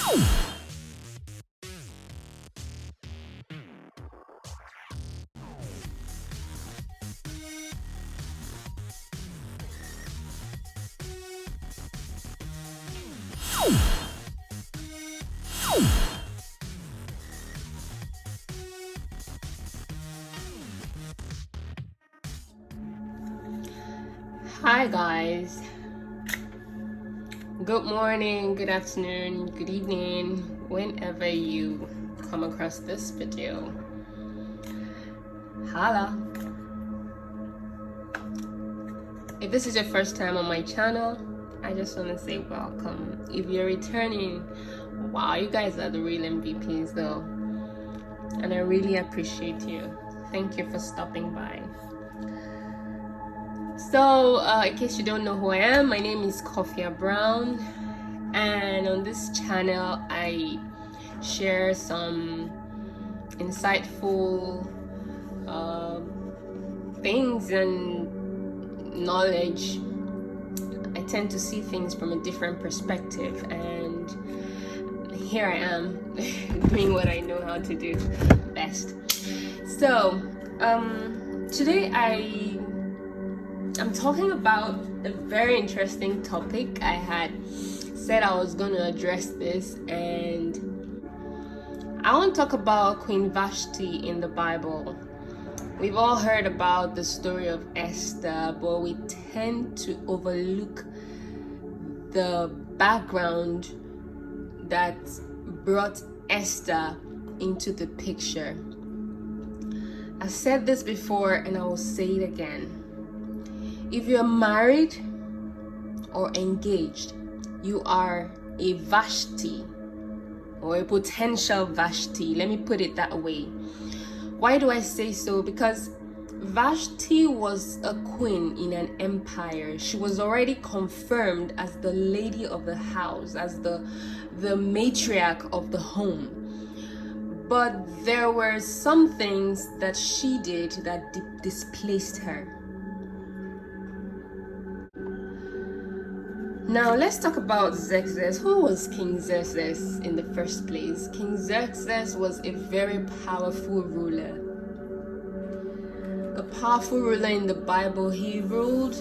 Hi guys, good morning, good afternoon, good evening, whenever you come across this video. Holla. If this is your first time on my channel, I just want to say welcome. If you're returning, wow, you guys are the real MVPs though, and I really appreciate you. Thank you for stopping by. So, in case you don't know who I am, my name is Koffia Brown, and on this channel I share some insightful things and knowledge. I tend to see things from a different perspective, and here I am doing what I know how to do best. So, today I'm talking about a very interesting topic. I had said I was going to address this, and I want to talk about Queen Vashti in the Bible. We've all heard about the story of Esther, but we tend to overlook the background that brought Esther into the picture. I've said this before and I will say it again. If you're married or engaged, you are a Vashti or a potential Vashti. Let me put it that way. Why do I say so? Because Vashti was a queen in an empire. She was already confirmed as the lady of the house, as the matriarch of the home. But there were some things that she did that displaced her. Now let's talk about Xerxes. Who was King Xerxes in the first place? King Xerxes was a very powerful ruler. A powerful ruler in the Bible. He ruled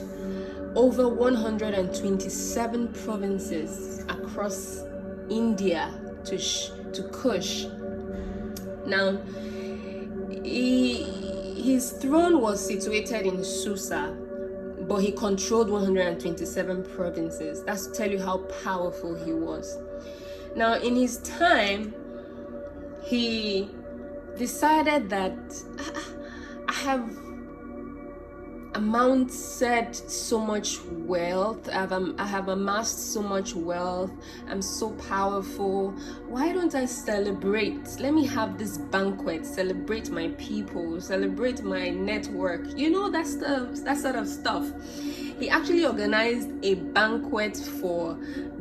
over 127 provinces across India to Kush. Now, his throne was situated in Susa, but he controlled 127 provinces. That's to tell you how powerful he was. Now, in his time, he decided that I have amassed so much wealth. I have amassed so much wealth. I'm so powerful. Why don't I celebrate? Let me have this banquet, celebrate my people, celebrate my network. You know, that sort of stuff. He actually organized a banquet for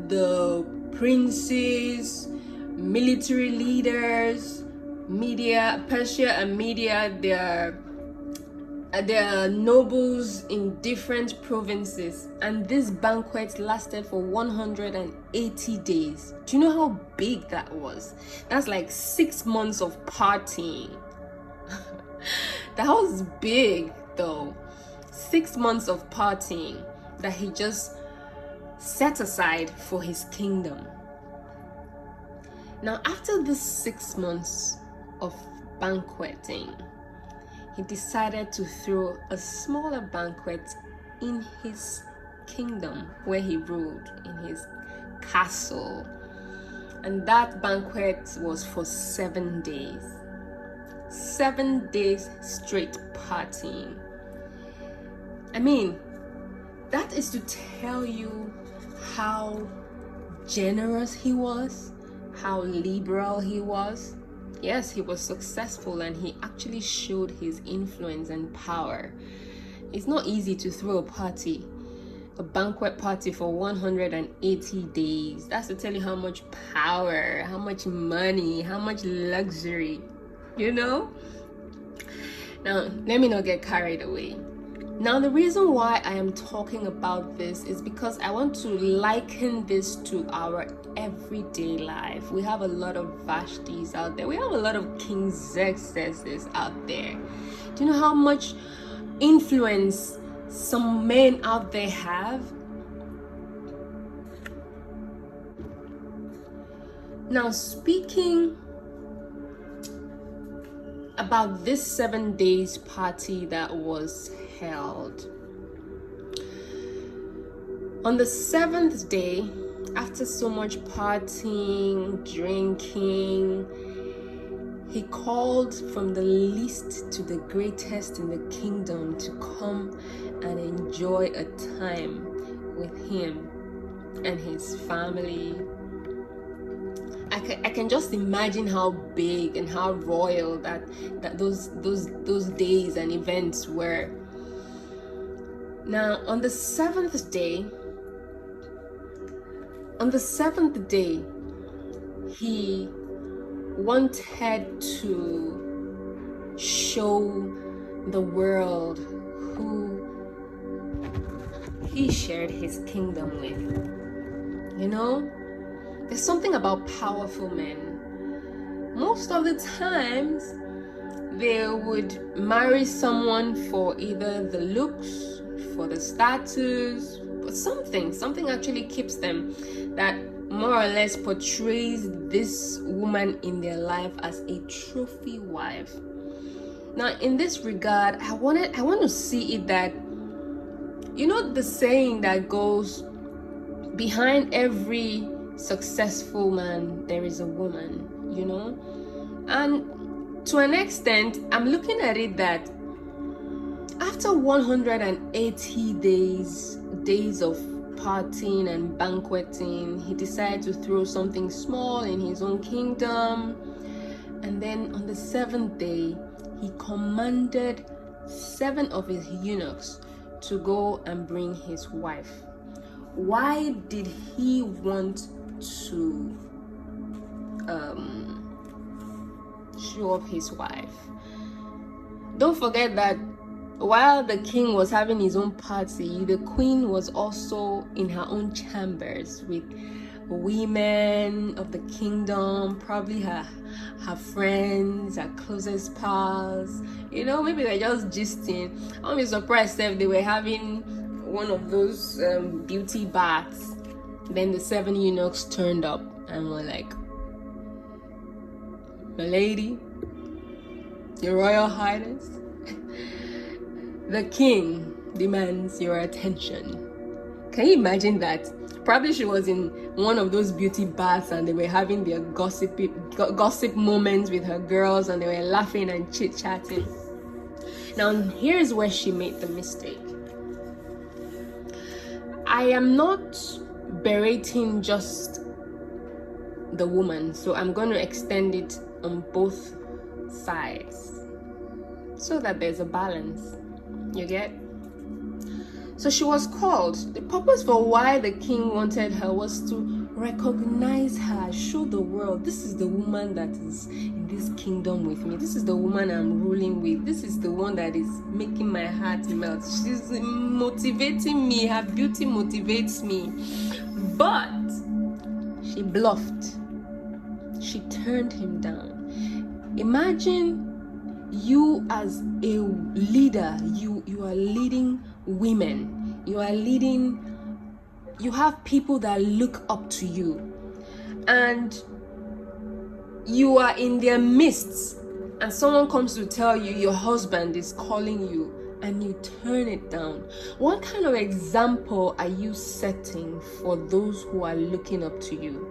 the princes, military leaders, media, Persia and media, their nobles in different provinces, and this banquet lasted for 180 days. Do you know how big that was? That's like 6 months of partying. That was big though. 6 months of partying that he just set aside for his kingdom. Now, after this 6 months of banqueting, he decided to throw a smaller banquet in his kingdom where he ruled, in his castle. And that banquet was for 7 days. 7 days straight partying. I mean, that is to tell you how generous he was, how liberal he was. Yes, he was successful, and he actually showed his influence and power. It's not easy to throw a banquet party for 180 days. That's to tell you how much power, how much money, how much luxury, you know? Now, let me not get carried away. Now, the reason why I am talking about this is because I want to liken this to our everyday life. We have a lot of Vashtis out there. We have a lot of King Xerxes out there. Do you know how much influence some men out there have? Now, speaking about this 7 days party that was held. On the 7th day, after so much partying, drinking, he called from the least to the greatest in the kingdom to come and enjoy a time with him and his family. I can just imagine how big and how royal that those days and events were. Now, on the seventh day, he wanted to show the world who he shared his kingdom with. You know, there's something about powerful men. Most of the times, they would marry someone for either the looks, for the status, but something actually keeps them that more or less portrays this woman in their life as a trophy wife. Now, in this regard, I want to see it that, you know, the saying that goes, behind every successful man there is a woman, you know. And to an extent, I'm looking at it that after 180 days of partying and banqueting, he decided to throw something small in his own kingdom. And then on the 7th day, he commanded 7 of his eunuchs to go and bring his wife. Why did he want to show off his wife? Don't forget that while the king was having his own party, the queen was also in her own chambers with women of the kingdom, probably her friends, her closest pals. You know, maybe they're just gisting. I won't be surprised if they were having one of those beauty baths. Then the 7 eunuchs turned up and were like, "My lady, your royal highness, the king demands your attention." Can you imagine that? Probably she was in one of those beauty baths and they were having their gossip moments with her girls and they were laughing and chit-chatting. Now, here's where she made the mistake. I am not berating just the woman, so I'm going to extend it on both sides so that there's a balance. You get? So she was called. The purpose for why the king wanted her was to recognize her, show the world, this is the woman that is in this kingdom with me. This is the woman I'm ruling with. This is the one that is making my heart melt. She's motivating me. Her beauty motivates me. But she bluffed. She turned him down. Imagine you as a leader, you are leading women, you have people that look up to you, and you are in their midst, and someone comes to tell you your husband is calling you and you turn it down. What kind of example are you setting for those who are looking up to you?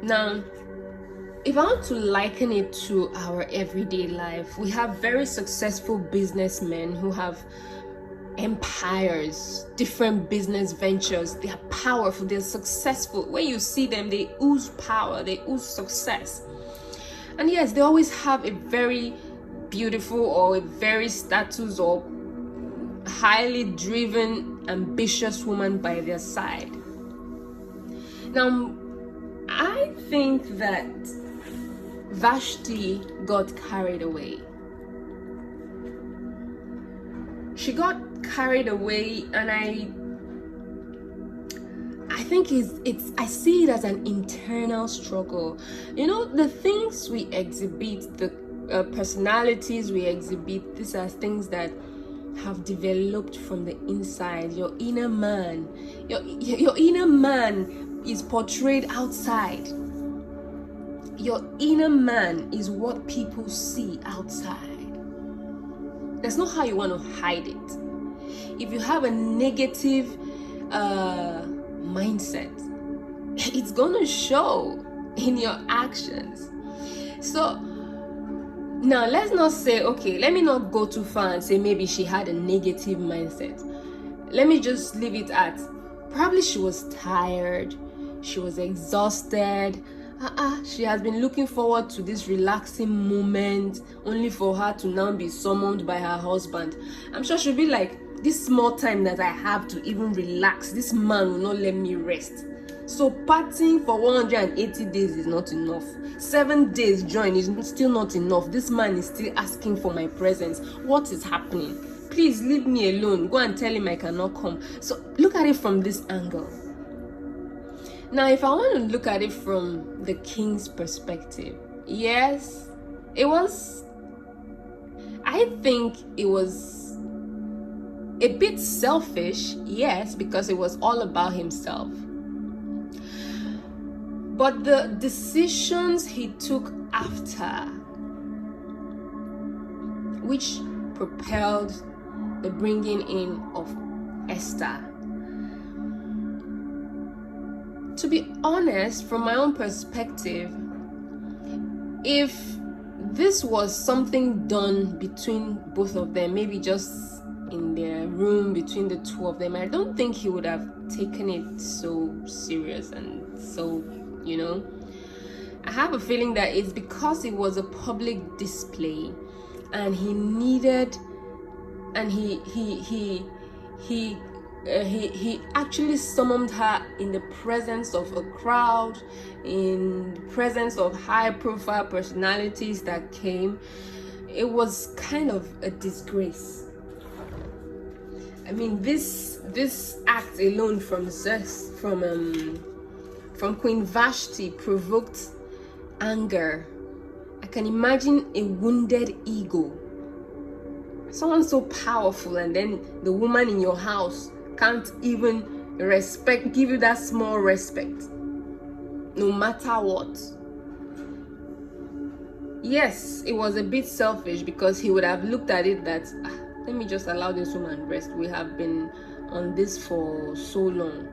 Now, if I want to liken it to our everyday life, we have very successful businessmen who have empires, different business ventures. They are powerful, they're successful. When you see them, they ooze power, they ooze success. And yes, they always have a very beautiful or a very status or highly driven, ambitious woman by their side. Now, I think that Vashti got carried away. she got carried away, and I think I see it as an internal struggle. You know, the things we exhibit, the personalities we exhibit, these are things that have developed from the inside. Your inner man, your inner man is portrayed outside. Your inner man is what people see outside. There's no how you want to hide it. If you have a negative mindset, it's gonna show in your actions. So now let's not say, okay, let me not go too far and say maybe she had a negative mindset. Let me just leave it at probably she was tired, she was exhausted. She has been looking forward to this relaxing moment only for her to now be summoned by her husband. I'm sure she'll be like, this small time that I have to even relax, this man will not let me rest. So partying for 180 days is not enough. 7 days join is still not enough. This man is still asking for my presence. What is happening? Please leave me alone. Go and tell him I cannot come. So look at it from this angle. Now, if I want to look at it from the king's perspective, yes, I think it was a bit selfish, yes, because it was all about himself. But the decisions he took after, which propelled the bringing in of Esther, to be honest, from my own perspective, if this was something done between both of them, maybe just in their room between the two of them, I don't think he would have taken it so serious and so, you know. I have a feeling that it's because it was a public display and he needed, and he actually summoned her in the presence of a crowd, in the presence of high-profile personalities that came. It was kind of a disgrace. I mean, this act alone from Queen Vashti provoked anger. I can imagine a wounded ego. Someone so powerful, and then the woman in your house can't even give you that small respect, no matter what. Yes, it was a bit selfish because he would have looked at it that, let me just allow this woman rest. We have been on this for so long.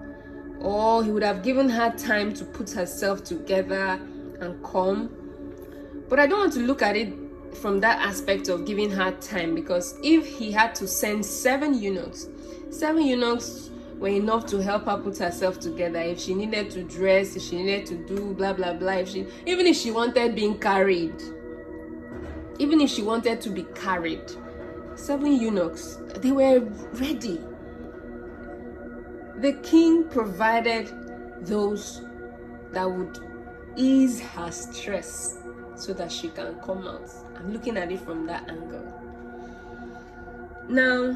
Or he would have given her time to put herself together and come. But I don't want to look at it from that aspect of giving her time, because if he had to send 7 eunuchs were enough to help her put herself together. If she needed to dress, if she needed to do blah blah blah, even if she wanted to be carried, 7 eunuchs, they were ready. The king provided those that would ease her stress so that she can come out. I'm looking at it from that angle. Now,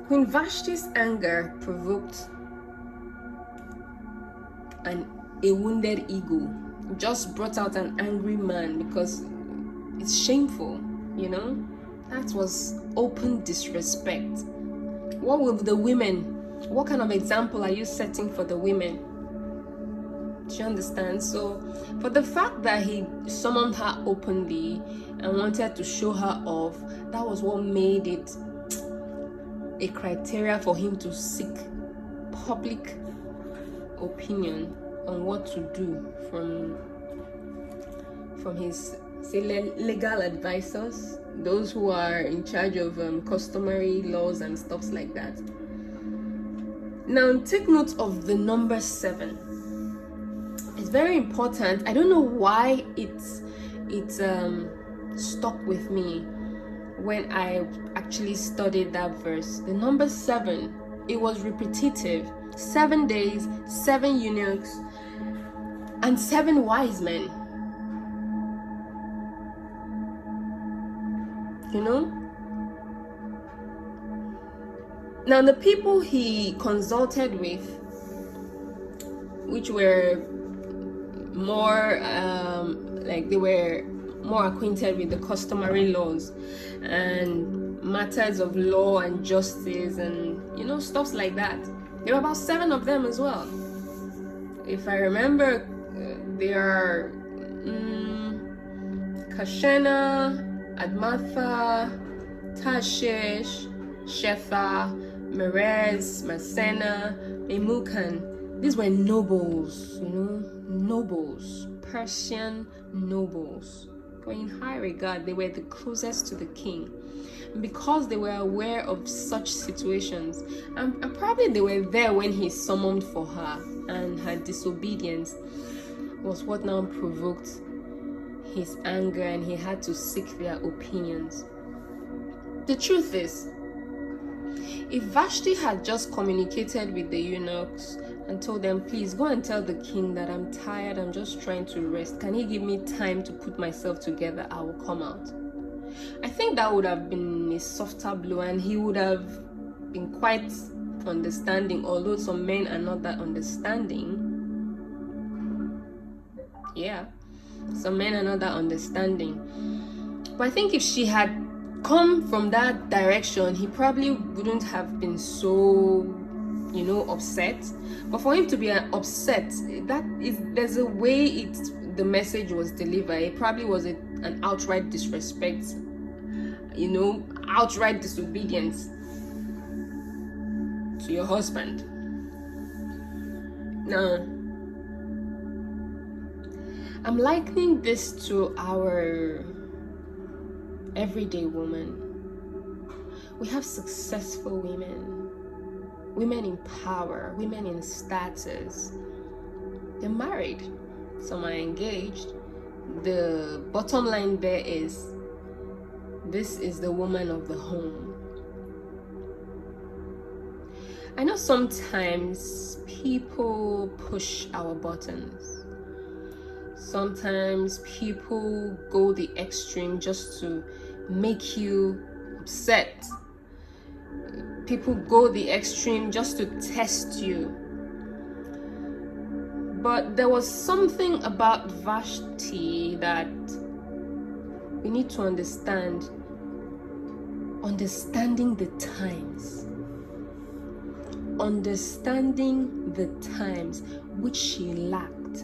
Queen Vashti's anger provoked a wounded ego. It just brought out an angry man because it's shameful, you know? That was open disrespect. What will the women, what kind of example are you setting for the women? Do you understand? So, for the fact that he summoned her openly and wanted to show her off, that was what made it a criteria for him to seek public opinion on what to do from his, say, legal advisors, those who are in charge of customary laws and stuff like that. Now, take note of the number 7. It's very important. I don't know why it's stuck with me when I actually studied that verse. The number 7, it was repetitive. 7 days, 7 eunuchs, and 7 wise men. You know? Now, the people he consulted with, which were more like they were more acquainted with the customary laws and matters of law and justice and stuffs like that. There were about 7 of them as well. If I remember, they are Kashena, Admatha, Tashish, Shetha, Merez, Masena, Memucan. These were nobles, nobles, Persian nobles. Were in high regard. They were the closest to the king. And because they were aware of such situations, and probably they were there when he summoned for her, and her disobedience was what now provoked his anger, and he had to seek their opinions. The truth is, if Vashti had just communicated with the eunuchs and told them, please go and tell the king that I'm tired, I'm just trying to rest, can he give me time to put myself together, I will come out, I think that would have been a softer blow, and he would have been quite understanding, although some men are not that understanding. Yeah, some men are not that understanding. But I think if she had come from that direction, he probably wouldn't have been so upset. But for him to be upset, there's a way the message was delivered. It probably was an outright disrespect, outright disobedience to your husband. Now, I'm likening this to our everyday woman. We have successful women in power, women in status. They're married, some are engaged. The bottom line there is, this is the woman of the home. I know sometimes people push our buttons. Sometimes people go the extreme just to make you upset. People go the extreme just to test you. But there was something about Vashti that we need to understand. Understanding the times. Understanding the times, which she lacked.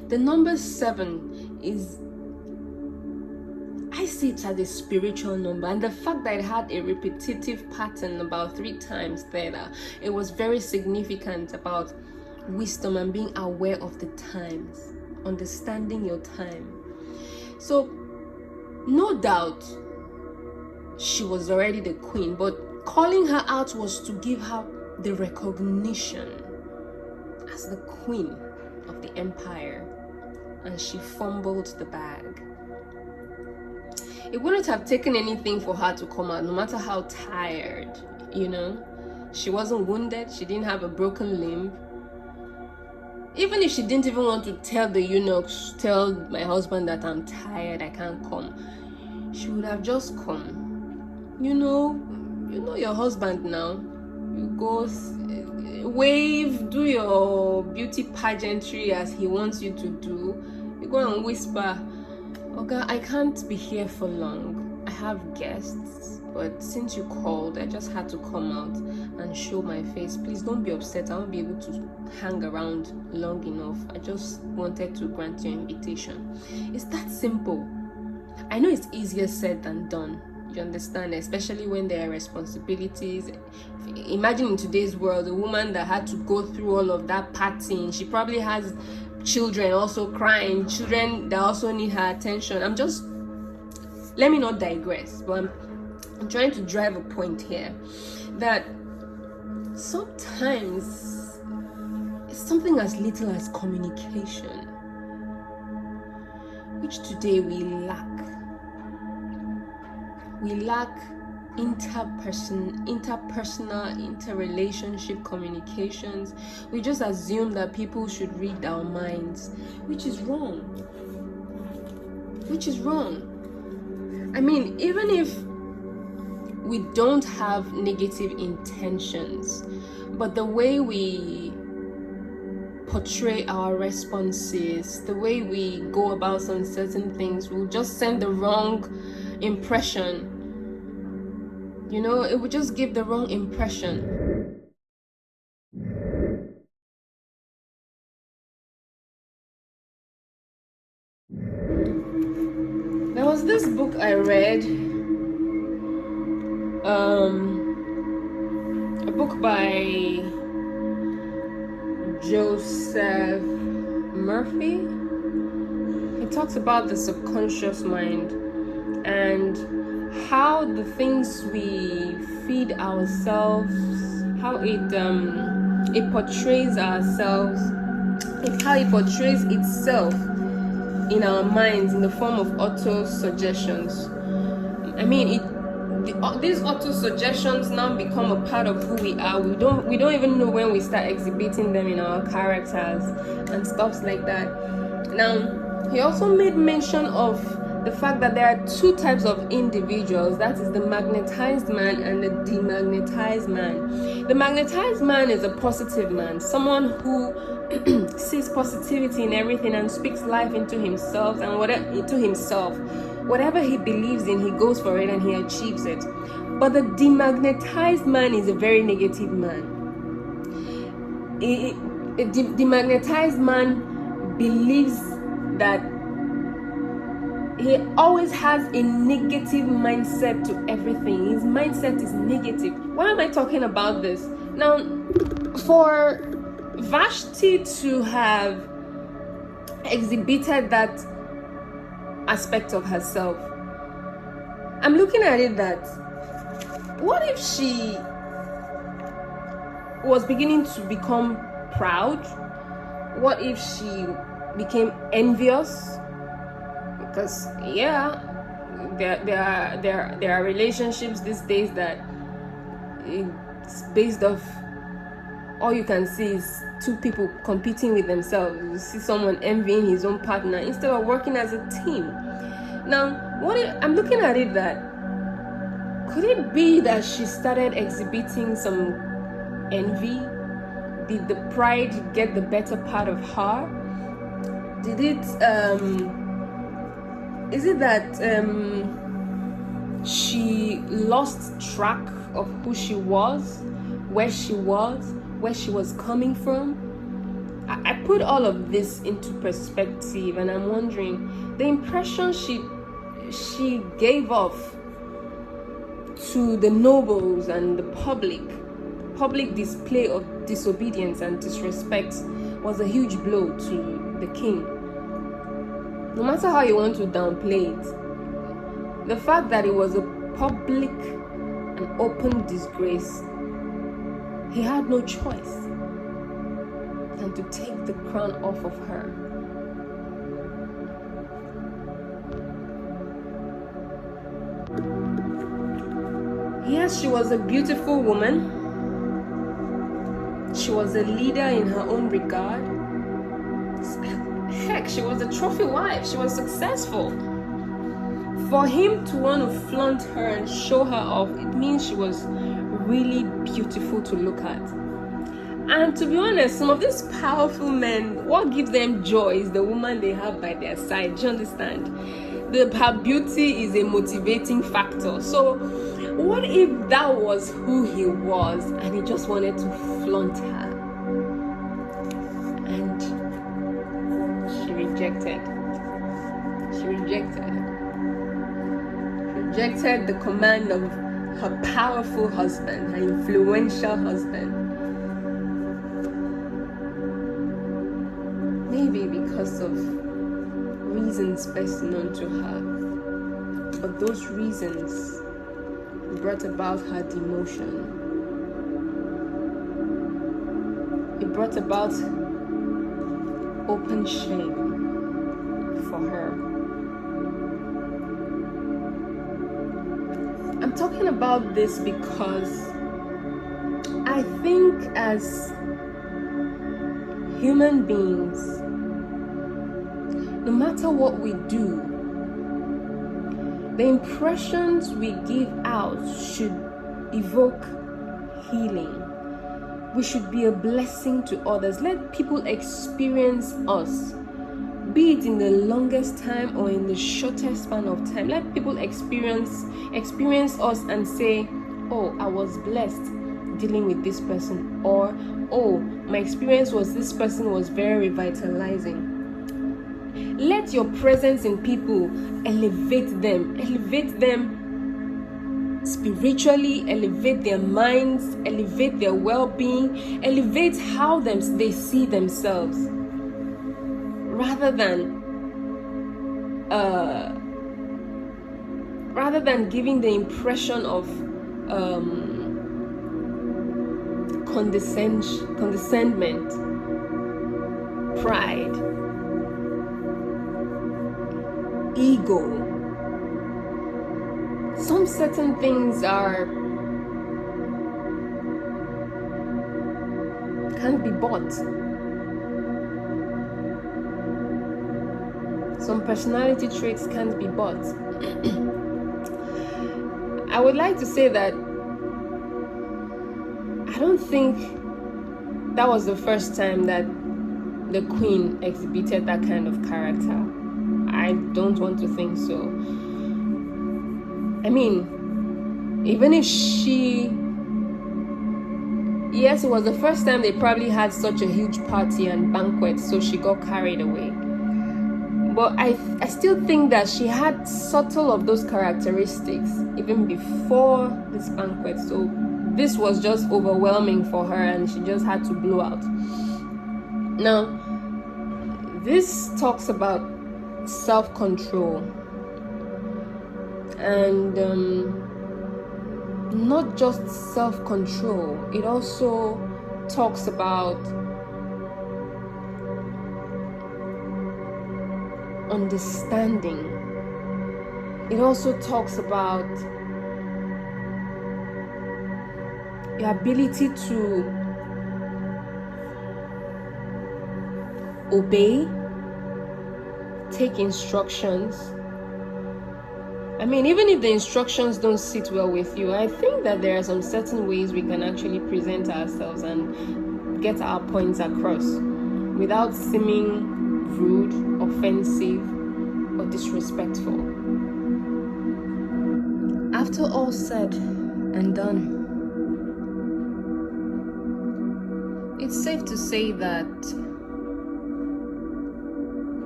The number 7 is, I see it as a spiritual number, and the fact that it had a repetitive pattern about 3 times there, it was very significant about wisdom and being aware of the times, understanding your time. So, no doubt, she was already the queen, but calling her out was to give her the recognition as the queen of the empire, and she fumbled the bag. It wouldn't have taken anything for her to come out, no matter how tired, She wasn't wounded, she didn't have a broken limb. Even if she didn't even want to tell the eunuchs, tell my husband that I'm tired, I can't come, she would have just come. You know your husband now. You go wave, do your beauty pageantry as he wants you to do. You go and whisper, okay, I can't be here for long, I have guests, but since you called, I just had to come out and show my face. Please don't be upset, I won't be able to hang around long enough. I just wanted to grant your invitation. It's that simple. I know it's easier said than done, you understand, especially when there are responsibilities. Imagine in today's world, a woman that had to go through all of that partying, she probably has children also crying, children that also need her attention. Let me not digress, but I'm trying to drive a point here that sometimes it's something as little as communication, which today we lack. We lack interpersonal, interrelationship communications. We just assume that people should read our minds, which is wrong. I mean, even if we don't have negative intentions, but the way we portray our responses, the way we go about some certain things will just send the wrong impression. You know, it would just give the wrong impression. There was this book I read, a book by Joseph Murphy. He talks about the subconscious mind and how the things we feed ourselves, how it portrays ourselves, how it portrays itself in our minds in the form of auto-suggestions. I mean, these auto-suggestions now become a part of who we are. We don't even know when we start exhibiting them in our characters and stuff like that. Now, he also made mention of the fact that there are two types of individuals, that is the magnetized man and the demagnetized man. The magnetized man is a positive man, someone who sees positivity in everything and speaks life into himself and whatever he believes in, he goes for it and he achieves it. But the demagnetized man is a very negative man. A demagnetized man believes that he always has a negative mindset to everything. His mindset is negative. Why am I talking about this? Now, for Vashti to have exhibited that aspect of herself, I'm looking at it that, what if she was beginning to become proud? What if she became envious? Because there are relationships these days that it's based off, all you can see is two people competing with themselves. You see someone envying his own partner instead of working as a team. Now, I'm looking at it that, could it be that she started exhibiting some envy? Did the pride get the better part of her? Did it is it that she lost track of who she was, where she was coming from? I put all of this into perspective, and I'm wondering, the impression she gave off to the nobles and the public display of disobedience and disrespect was a huge blow to the king. No matter how you want to downplay it, the fact that it was a public and open disgrace, he had no choice than to take the crown off of her. Yes, she was a beautiful woman. She was a leader in her own regard. Heck, she was a trophy wife. She was successful. For him to want to flaunt her and show her off, it means she was really beautiful to look at. And to be honest, some of these powerful men, what gives them joy is the woman they have by their side. Do you understand? Her beauty is a motivating factor. So what if that was who he was and he just wanted to flaunt her? And she rejected the command of her powerful husband, her influential husband. Maybe because of reasons best known to her. But those reasons brought about her demotion. It brought about open shame for her. I'm talking about this because I think as human beings, no matter what we do, The impressions we give out should evoke healing. We should be a blessing to others. Let people experience us, be it in the longest time or in the shortest span of time. Let people experience us and say, oh, I was blessed dealing with this person, or oh, my experience was this person was very revitalizing. Let your presence in people elevate them spiritually, elevate their minds, elevate their well-being, elevate how they see themselves, rather than giving the impression of condescendment, pride, ego. Some certain things can't be bought. Some personality traits can't be bought. I would like to say that I don't think that was the first time that the Queen exhibited that kind of character. I don't want to think so. I mean, even if yes, it was the first time they probably had such a huge party and banquet, so she got carried away. But I still think that she had subtle of those characteristics even before this banquet. So this was just overwhelming for her and she just had to blow out. Now, this talks about self-control. And not just self-control, it also talks about understanding. It also talks about your ability to obey, take instructions. I mean, even if the instructions don't sit well with you, I think that there are some certain ways we can actually present ourselves and get our points across without seeming rude, offensive, or disrespectful. After all said and done, it's safe to say that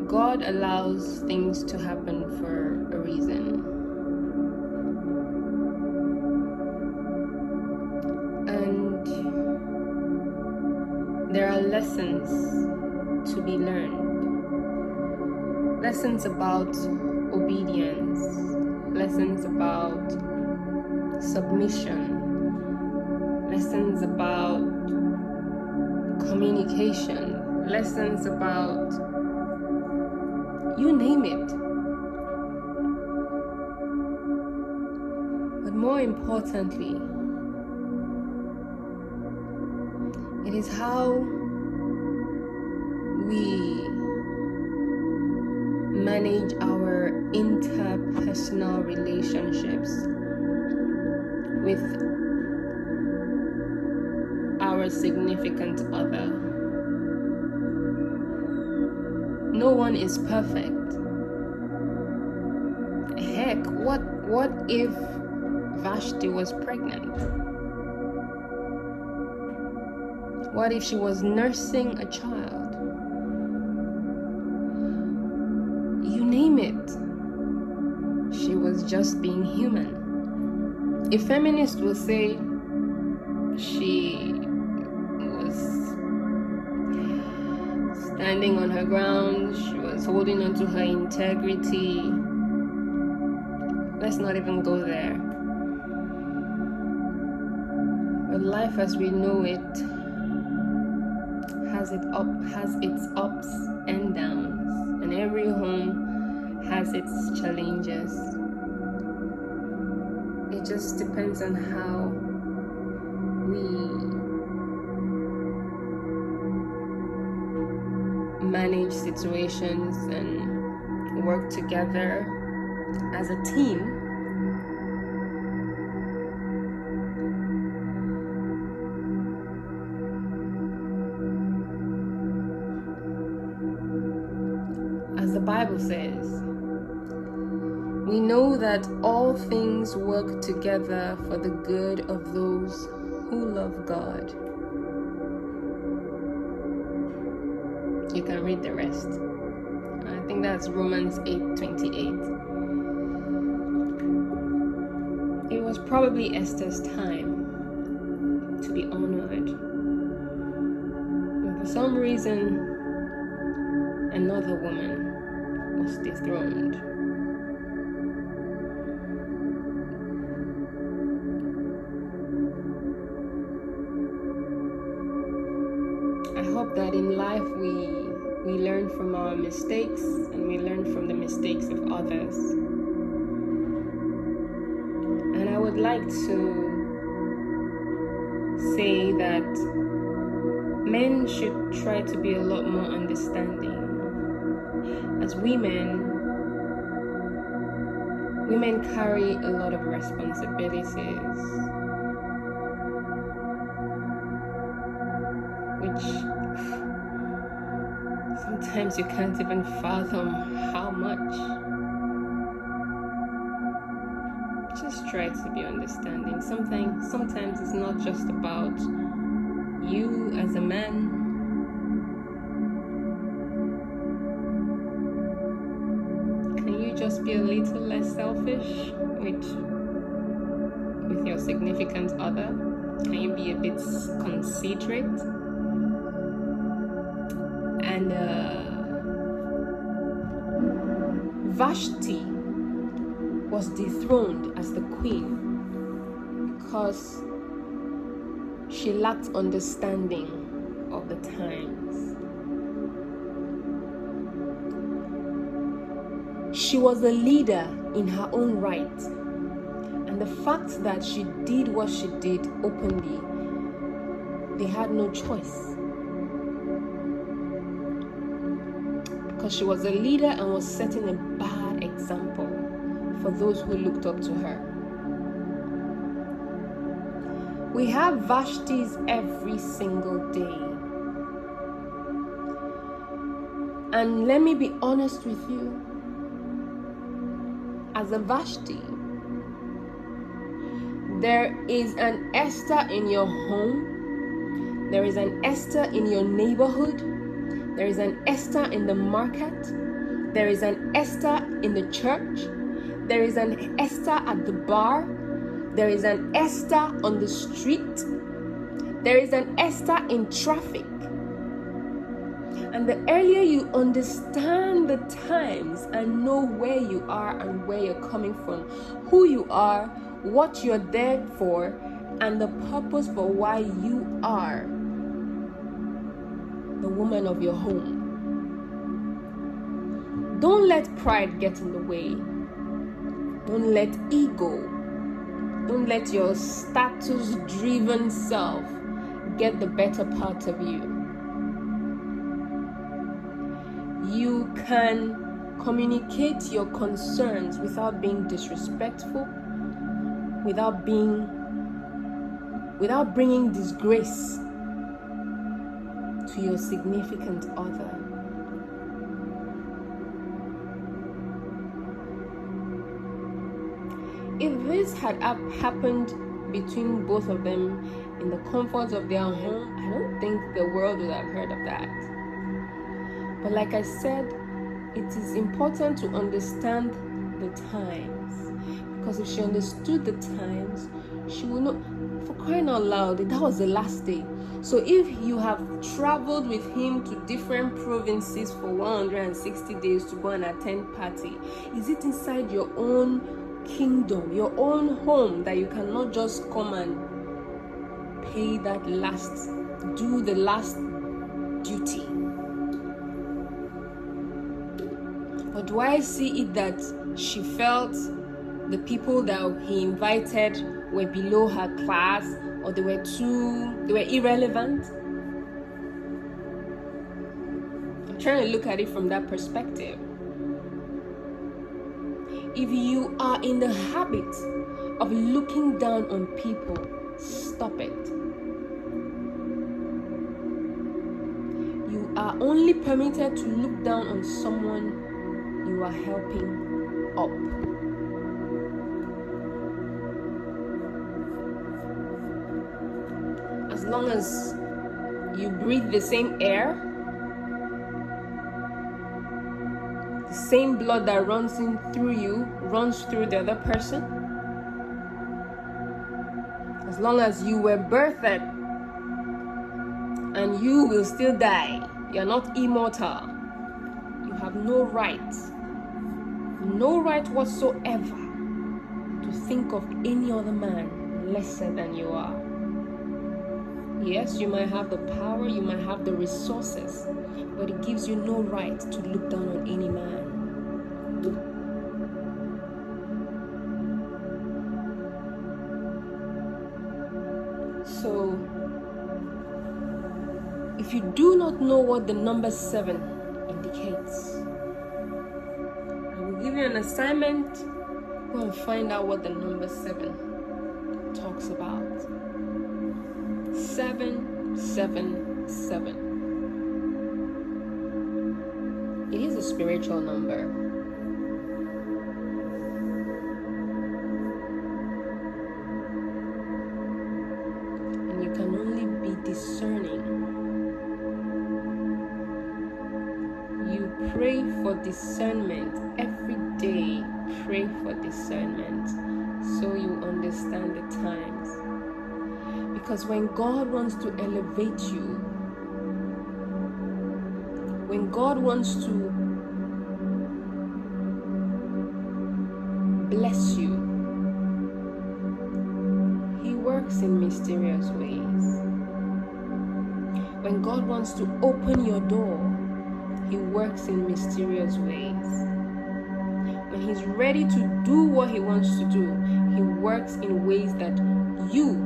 God allows things to happen for a reason. And there are lessons to be learned. Lessons about obedience, lessons about submission, lessons about communication, lessons about you name it. But more importantly, it is how we manage our interpersonal relationships with our significant other. No one is perfect. Heck, what if Vashti was pregnant? What if she was nursing a child? You name it. She was just being human. A feminist will say she was standing on her ground, she was holding on to her integrity. Let's not even go there. But life as we know it has its ups and downs, and every home has its challenges. It just depends on how we manage situations and work together as a team Bible says. We know that all things work together for the good of those who love God. You can read the rest. I think that's Romans 8:28. It was probably Esther's time to be honored. And for some reason, another woman was dethroned. I hope that in life we learn from our mistakes and we learn from the mistakes of others. And I would like to say that men should try to be a lot more understanding. As women carry a lot of responsibilities, which sometimes you can't even fathom how much. Just try to be understanding. Sometimes it's not just about you as a man. Can you just be a little less selfish with your significant other? Can you be a bit considerate? And Vashti was dethroned as the queen because she lacked understanding of the times. She was a leader in her own right, and the fact that she did what she did openly, they had no choice. Because she was a leader and was setting a bad example for those who looked up to her. We have Vashtis every single day. And let me be honest with you. As a Vashti, there is an Esther in your home. There is an Esther in your neighborhood. There is an Esther in the market. There is an Esther in the church. There is an Esther at the bar. There is an Esther on the street. There is an Esther in traffic. And the earlier you understand the times and know where you are and where you're coming from, who you are, what you're there for, and the purpose for why you are the woman of your home. Don't let pride get in the way. Don't let ego, don't let your status-driven self get the better part of you. You can communicate your concerns without being disrespectful, without bringing disgrace to your significant other. If this had happened between both of them in the comforts of their home, I don't think the world would have heard of that. But like I said, it is important to understand the times. Because if she understood the times, she would know, for crying out loud, that was the last day. So if you have traveled with him to different provinces for 160 days to go and attend party, is it inside your own kingdom, your own home, that you cannot just come and pay that last, do the last duty? Or do I see it that she felt the people that he invited were below her class, or they were irrelevant? I'm trying to look at it from that perspective. If you are in the habit of looking down on people, stop it. You are only permitted to look down on someone you are helping up. As long as you breathe the same air, the same blood that runs in through you runs through the other person. As long as you were birthed and you will still die, you're not immortal. You have no right whatsoever to think of any other man lesser than you are. Yes, you might have the power, you might have the resources, but it gives you no right to look down on any man. So, if you do not know what the number 7 indicates, I will give you an assignment. Go and find out what the number 7 talks about. 777. It is a spiritual number. And you can only be discerning. You pray for discernment every day. Pray for discernment so you understand the times. Because when God wants to elevate you, when God wants to bless you, He works in mysterious ways. When God wants to open your door, He works in mysterious ways. When He's ready to do what He wants to do, He works in ways that you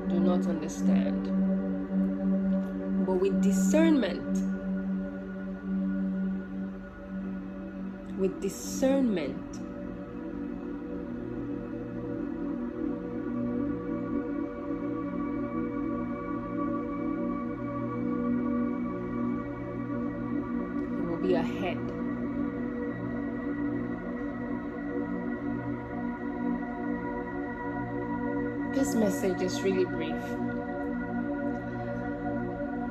do not understand. But with discernment, you will be ahead. This message is really brief.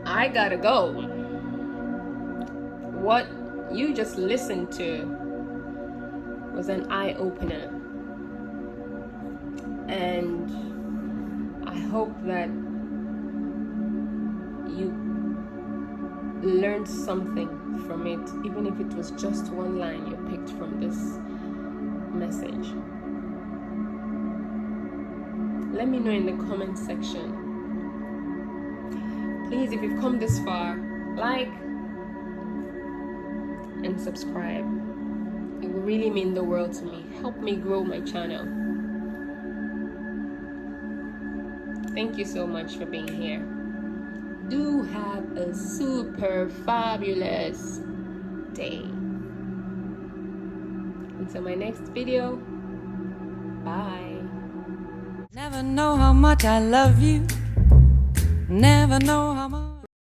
I gotta go. What you just listened to was an eye-opener. And I hope that you learned something from it, even if it was just one line you picked from this message. Let me know in the comment section. Please, if you've come this far, like and subscribe. It will really mean the world to me. Help me grow my channel. Thank you so much for being here. Do have a super fabulous day. Until my next video, bye. Never know how much I love you. Never know how much